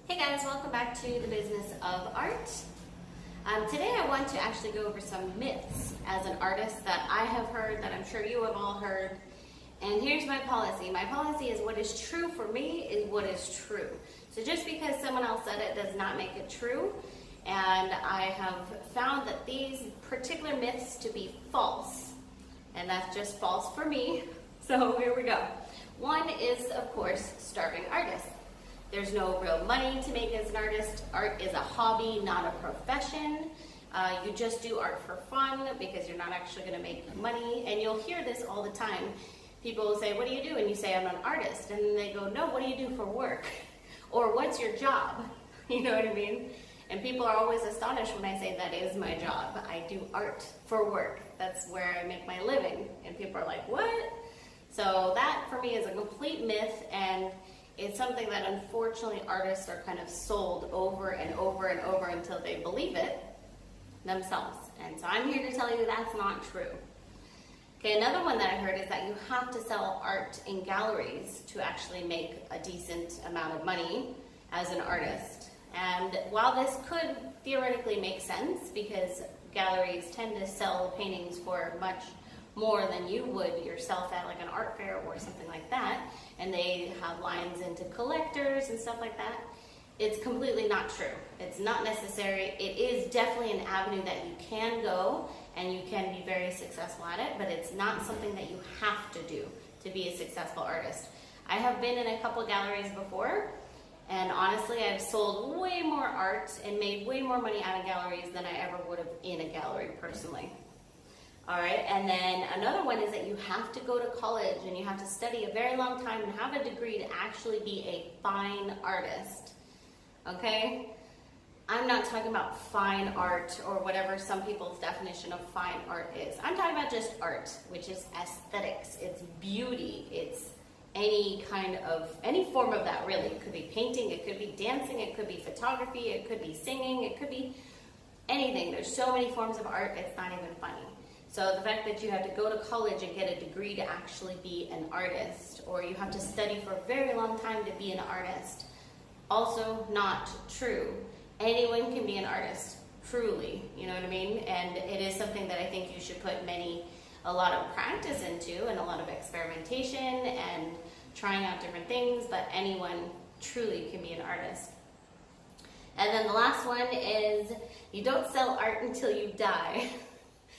Hey guys, welcome back to the business of art. Today I want to actually go over some myths as an artist that I have heard, that I'm sure you have all heard. And here's my policy. My policy is what is true for me is what is true. So just because someone else said it does not make it true. And I have found that these particular myths to be false. And that's just false for me. So here we go. One is, of course, starving artists. There's no real money to make as an artist. Art is a hobby, not a profession. You just do art for fun because you're not actually going to make money. And you'll hear this all the time. People will say, what do you do? And you say, I'm an artist. And then they go, no, what do you do for work? Or what's your job? You know what I mean? And people are always astonished when I say that is my job. I do art for work. That's where I make my living. And people are like, what? So that for me is a complete myth, and it's something that unfortunately artists are kind of sold over and over and over until they believe it themselves. And so I'm here to tell you that's not true. Okay, another one that I heard is that you have to sell art in galleries to actually make a decent amount of money as an artist. And while this could theoretically make sense, because galleries tend to sell paintings for much more than you would yourself at like an art fair or something like that, and they have lines into collectors and stuff like that, it's completely not true. It's not necessary. It is definitely an avenue that you can go and you can be very successful at it, but it's not something that you have to do to be a successful artist. I have been in a couple galleries before, and honestly I've sold way more art and made way more money out of galleries than I ever would have in a gallery personally. All right, and then another one is that you have to go to college and you have to study a very long time and have a degree to actually be a fine artist, okay? I'm not talking about fine art or whatever some people's definition of fine art is. I'm talking about just art, which is aesthetics, it's beauty, it's any form of that really. It could be painting, it could be dancing, it could be photography, it could be singing, it could be anything. There's so many forms of art, it's not even funny. So the fact that you have to go to college and get a degree to actually be an artist, or you have to study for a very long time to be an artist, also not true. Anyone can be an artist, truly, you know what I mean? And it is something that I think you should put a lot of practice into and a lot of experimentation and trying out different things, but anyone truly can be an artist. And then the last one is you don't sell art until you die.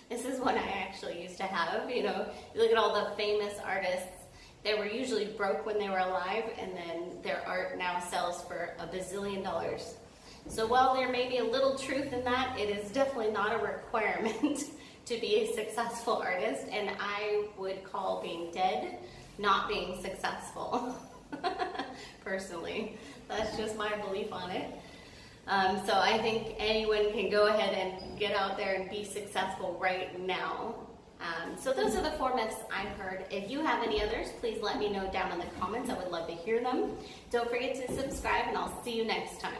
This is one I actually used to have, you know. You look at all the famous artists, they were usually broke when they were alive, and then their art now sells for $1 bazillion. So while there may be a little truth in that, it is definitely not a requirement to be a successful artist, and I would call being dead not being successful, personally. That's just my belief on it. So I think anyone can go ahead and get out there and be successful right now. So those are the 4 myths I've heard. If you have any others, please let me know down in the comments. I would love to hear them. Don't forget to subscribe, and I'll see you next time.